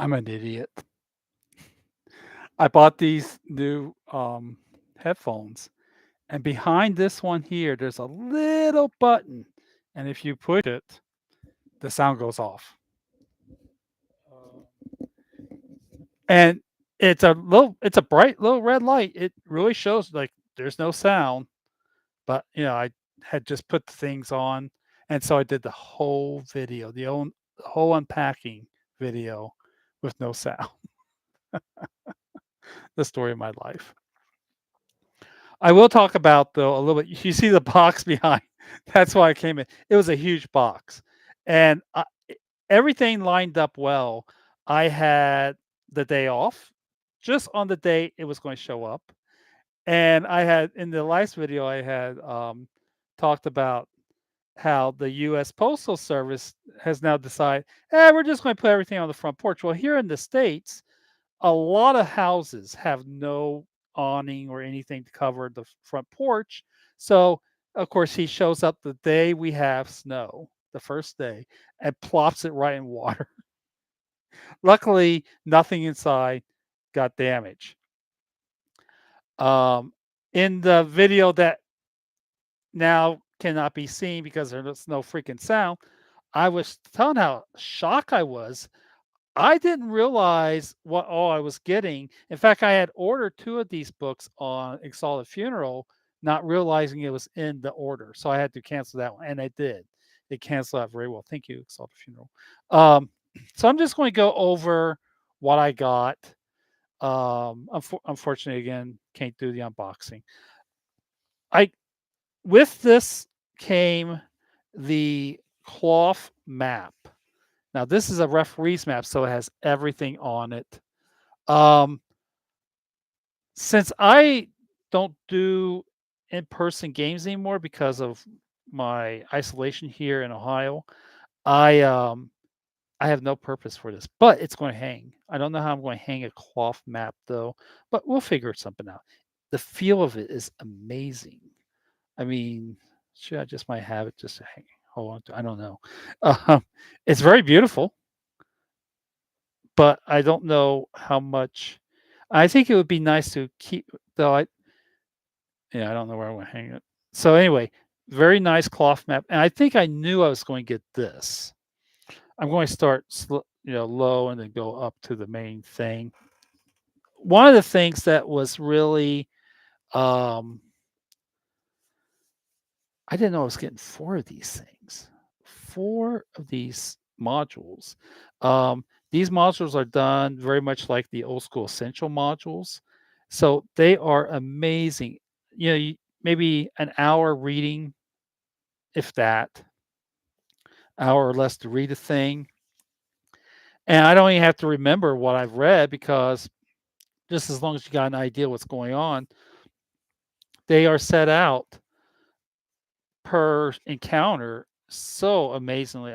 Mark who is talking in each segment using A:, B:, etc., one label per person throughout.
A: I'm an idiot. I bought these new headphones, and behind this one here, there's a little button, and if you push it, the sound goes off. And it's a bright little red light. It really shows like there's no sound, but I had just put the things on, and so I did the whole video, the whole unpacking video with no sound. The story of my life. I will talk about though a little bit. You see the box behind. That's why I came in. It was a huge box, and everything lined up well. I had the day off, just on the day it was going to show up, and I had in the last video I had talked about how the U.S. Postal Service has now decided, we're just going to put everything on the front porch. Well, here in the States, a lot of houses have no awning or anything to cover the front porch. So, of course, he shows up the day we have snow, the first day, and plops it right in water. Luckily, nothing inside got damaged. Um, in the video that now cannot be seen because there's no freaking sound, I was telling how shocked I was. I didn't realize what all I was getting. In fact, I had ordered two of these books on Exalted Funeral, not realizing it was in the order. So I had to cancel that one, and I did. It canceled out very well. Thank you, Exalted Funeral. Um, so I'm just going to go over what I got. Unfortunately, again, can't do the unboxing. I With this came the cloth map. Now, this is a referee's map, so it has everything on it. Um, since I don't do in-person games anymore because of my isolation here in Ohio, I um, I have no purpose for this, but it's going to hang. I don't know how I'm going to hang a cloth map though, but we'll figure something out. The feel of it is amazing. I mean, should I just might have it just to hang, hold on to? I don't know. Um, it's very beautiful, but I don't know how much. I think it would be nice to keep, though. I don't know where I want to hang it. So anyway, very nice cloth map, and I think I knew I was going to get this. I'm going to start, low and then go up to the main thing. One of the things that was really, um, I didn't know I was getting four of these things. Four of these modules. Um, these modules are done very much like the old school essential modules. So they are amazing. Maybe an hour reading, if that, hour or less to read a thing. And I don't even have to remember what I've read because just as long as you got an idea what's going on, they are set out per encounter so amazingly.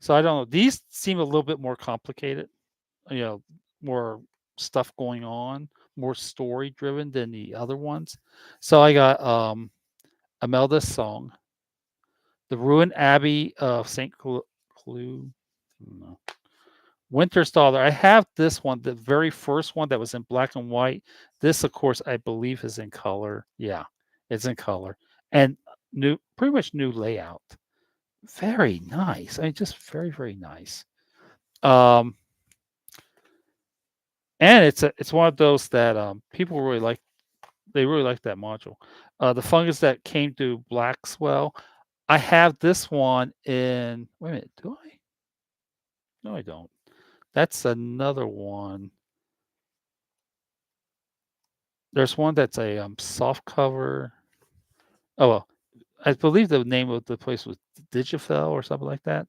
A: So I don't know. These seem a little bit more complicated, you know, more stuff going on, more story driven than the other ones. So I got Imelda's Song, The Ruined Abbey of St. Clu, no, Winter Star. I have this one, the very first one that was in black and white. This, of course, I believe is in color. Yeah, it's in color. And pretty much new layout. Very nice. I mean, just very, very nice. Um, and it's one of those that people really like. They really like that module. The fungus that came to Blackswell. I have this one in. Wait a minute, do I? No, I don't. That's another one. There's one that's a soft cover. Oh well, I believe the name of the place was Digifel or something like that.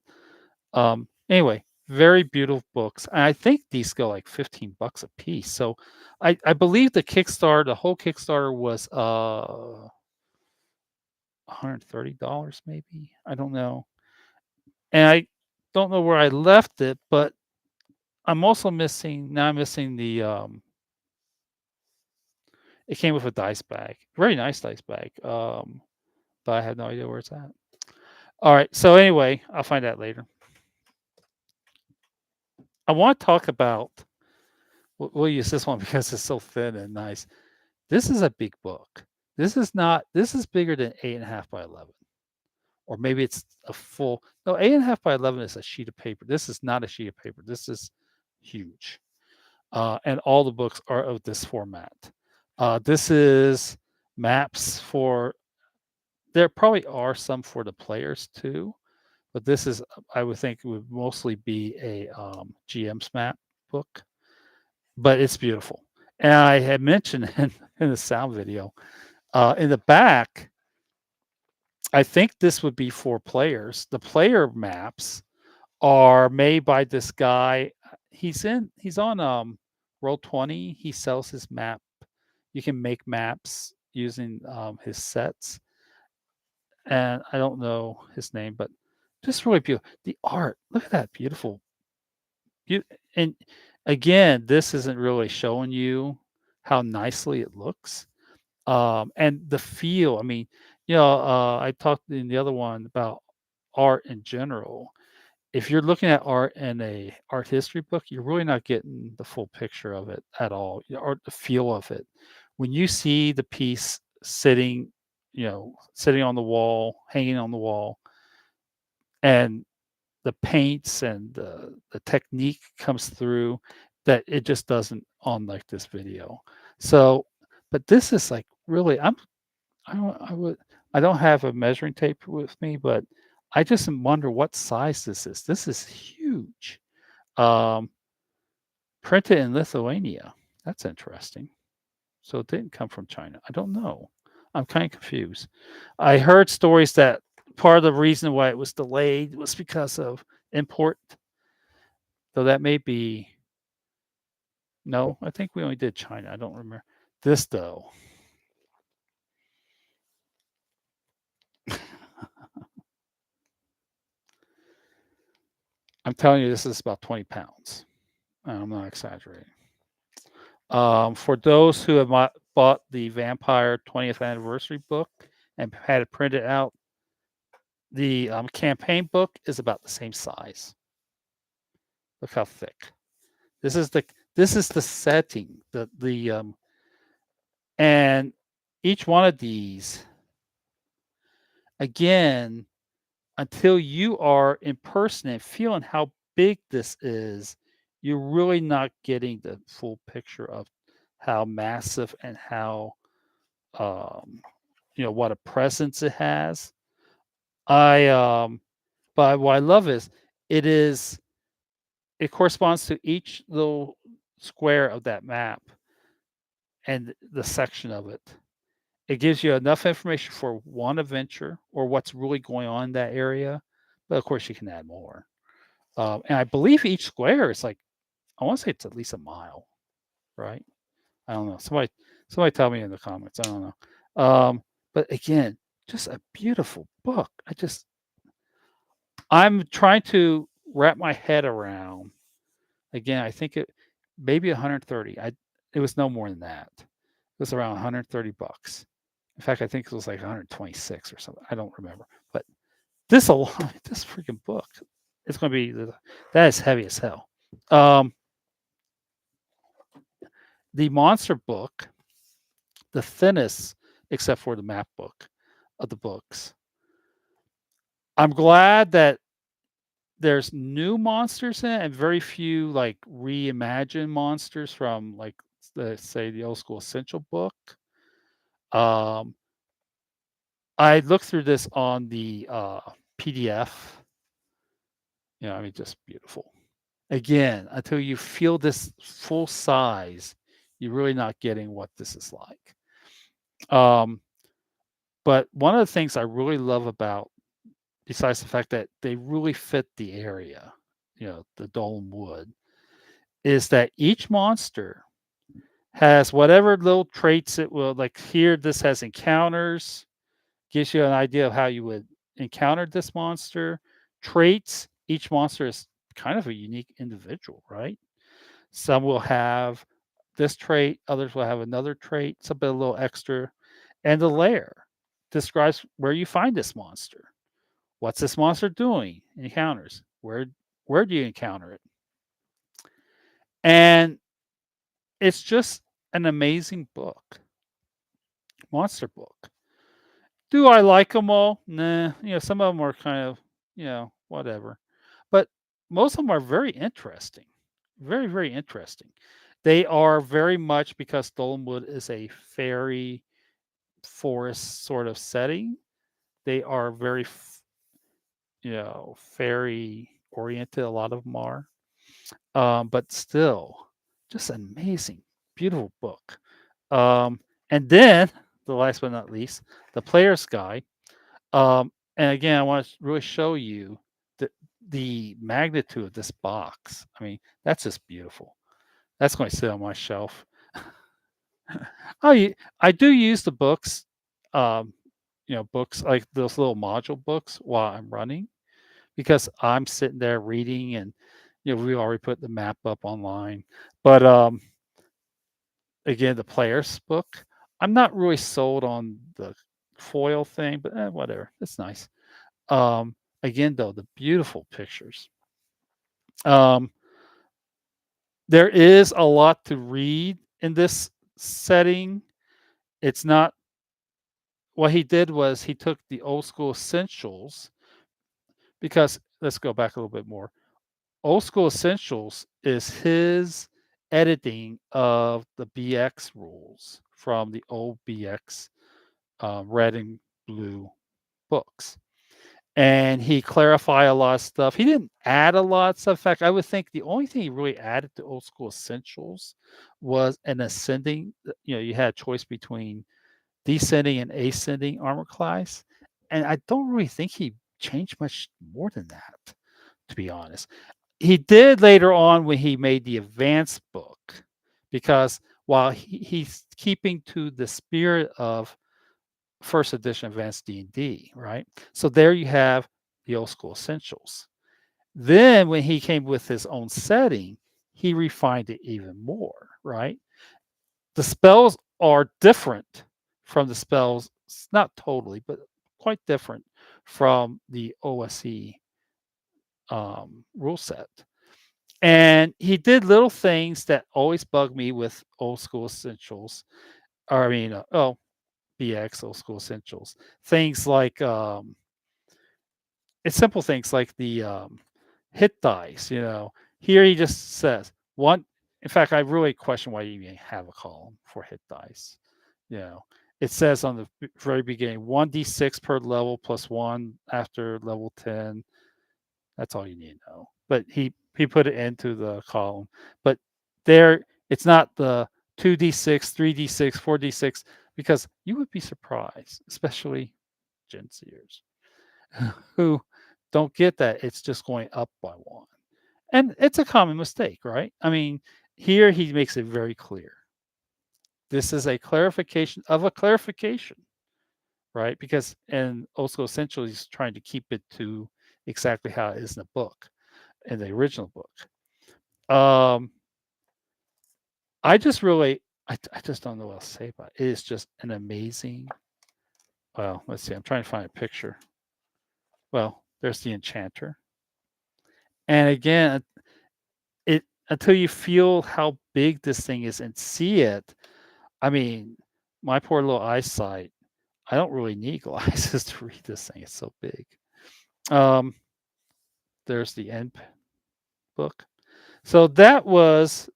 A: Anyway, very beautiful books. And I think these go like $15 a piece. So I believe the whole Kickstarter was $130 maybe. I don't know. And I don't know where I left it, but I'm also missing the it came with a dice bag. Very nice dice bag. But I have no idea where it's at. All right. So anyway, I'll find out later. I want to talk about. We'll use this one because it's so thin and nice. This is a big book. This is not. This is bigger than 8.5 by 11, or maybe it's a full. No, 8.5 by 11 is a sheet of paper. This is not a sheet of paper. This is huge, and all the books are of this format. This is maps for. There probably are some for the players too, but this is. I would think it would mostly be a GM's map book, but it's beautiful. And I had mentioned in the sound video, in the back, I think this would be for players. The player maps are made by this guy. He's on Roll 20. He sells his map. You can make maps using his sets. And I don't know his name, but just really beautiful. The art, look at that beautiful. You and again, this isn't really showing you how nicely it looks. And the feel, I mean, I talked in the other one about art in general. If you're looking at art in a art history book, you're really not getting the full picture of it at all, or the feel of it. When you see the piece sitting, sitting on the wall, hanging on the wall, and the paints and the technique comes through, that it just doesn't on like this video. So, but this is like really, I don't have a measuring tape with me, but I just wonder what size this is. This is huge. Um, Printed in Lithuania. That's interesting. So it didn't come from China. I don't know. I'm kind of confused. I heard stories that part of the reason why it was delayed was because of import. So that may be. No, I think we only did China. I don't remember. This though. I'm telling you, this is about 20 pounds. I'm not exaggerating. For those who have bought the Vampire 20th anniversary book and had it printed out, the campaign book is about the same size. Look how thick. This is the setting. And each one of these, again, until you are in person and feeling how big this is, you're really not getting the full picture of how massive and how what a presence it has. I but what I love is it is it corresponds to each little square of that map and the section of it. It gives you enough information for one adventure or what's really going on in that area, but of course you can add more. And I believe each square is like I want to say it's at least a mile, right? I don't know. Somebody tell me in the comments. I don't know. But again, just a beautiful book. I'm trying to wrap my head around. Again, I think it maybe 130. It was no more than that. It was around 130 bucks. In fact, I think it was like 126 or something. I don't remember. But this this freaking book, it's going to be that is heavy as hell. The monster book, the thinnest, except for the map book of the books. I'm glad that there's new monsters in it and very few like reimagined monsters from like say the old school essential book. Um, I looked through this on the PDF. I mean, just beautiful. Again, until you feel this full size, you're really not getting what this is like. But one of the things I really love about, besides the fact that they really fit the area, the Dolemwood, is that each monster has whatever little traits it will like. Here, this has encounters, gives you an idea of how you would encounter this monster. Traits, each monster is kind of a unique individual, right? Some will have this trait, others will have another trait, something a little extra. And the lair describes where you find this monster. What's this monster doing? Encounters. Where do you encounter it? And it's just an amazing book, monster book. Do I like them all? Nah, some of them are kind of, whatever. But most of them are very interesting. Very, very interesting. They are very much because Dolemwood is a fairy forest sort of setting. They are very, fairy oriented. A lot of them are, but still, just an amazing, beautiful book. Um, and then the last but not least, the player's guide. And again, I want to really show you the magnitude of this box. I mean, that's just beautiful. That's going to sit on my shelf. I do use the books, um, books like those little module books while I'm running because I'm sitting there reading and we already put the map up online. But again, the player's book, I'm not really sold on the foil thing, but whatever. It's nice. Again, though, the beautiful pictures. Um, there is a lot to read in this setting. It's not what he did was he took the old school essentials because let's go back a little bit more. Old school essentials is his editing of the BX rules from the old BX red and blue books. And he clarified a lot of stuff. He didn't add a lot of stuff. In fact, I would think the only thing he really added to old school essentials was an ascending. You had a choice between descending and ascending armor class, and I don't really think he changed much more than that, to be honest. He did later on when he made the advanced book, because while he's keeping to the spirit of first edition advanced D&D, right? So there you have the old school essentials. Then when he came with his own setting, he refined it even more, right? The spells are different from the spells, not totally, but quite different from the OSE rule set. And he did little things that always bug me with old school essentials. Or I mean, BX old school essentials. Things like it's simple things like the hit dice. Here he just says one. In fact, I really question why you even have a column for hit dice. You know, it says on the very beginning 1d6 per level plus one after level 10. That's all you need to know. But he put it into the column. But there, it's not the 2d6, 3d6, 4d6 because you would be surprised, especially Gen Zers who don't get that it's just going up by one. And it's a common mistake, right? I mean, here he makes it very clear. This is a clarification of a clarification, right? Because in Old School Essential, he's trying to keep it to exactly how it is in the book, in the original book. I just really, I just don't know what else to say about it. It is just an amazing. Well, let's see. I'm trying to find a picture. Well, there's the enchanter. And again, it until you feel how big this thing is and see it, I mean, my poor little eyesight, I don't really need glasses to read this thing. It's so big. Um, there's the end book. So that was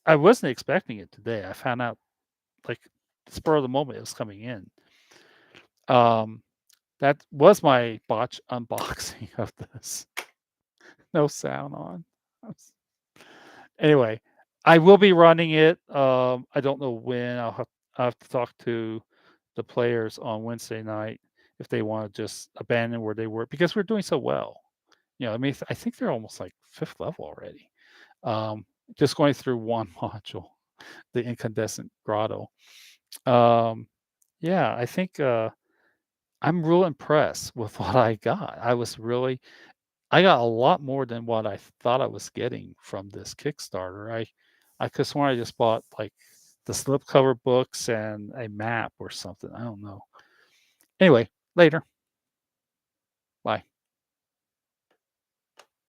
A: I wasn't expecting it today. I found out like spur of the moment it was coming in. Um, that was my botch unboxing of this. No sound on. Anyway, I will be running it. I don't know when. I'll have to talk to the players on Wednesday night if they want to just abandon where they were because we're doing so well. I mean, I think they're almost like fifth level already. Just going through one module, the incandescent grotto. Yeah, I think I'm real impressed with what I got. I got a lot more than what I thought I was getting from this Kickstarter. I could swear I just bought like the slipcover books and a map or something. I don't know. Anyway, later.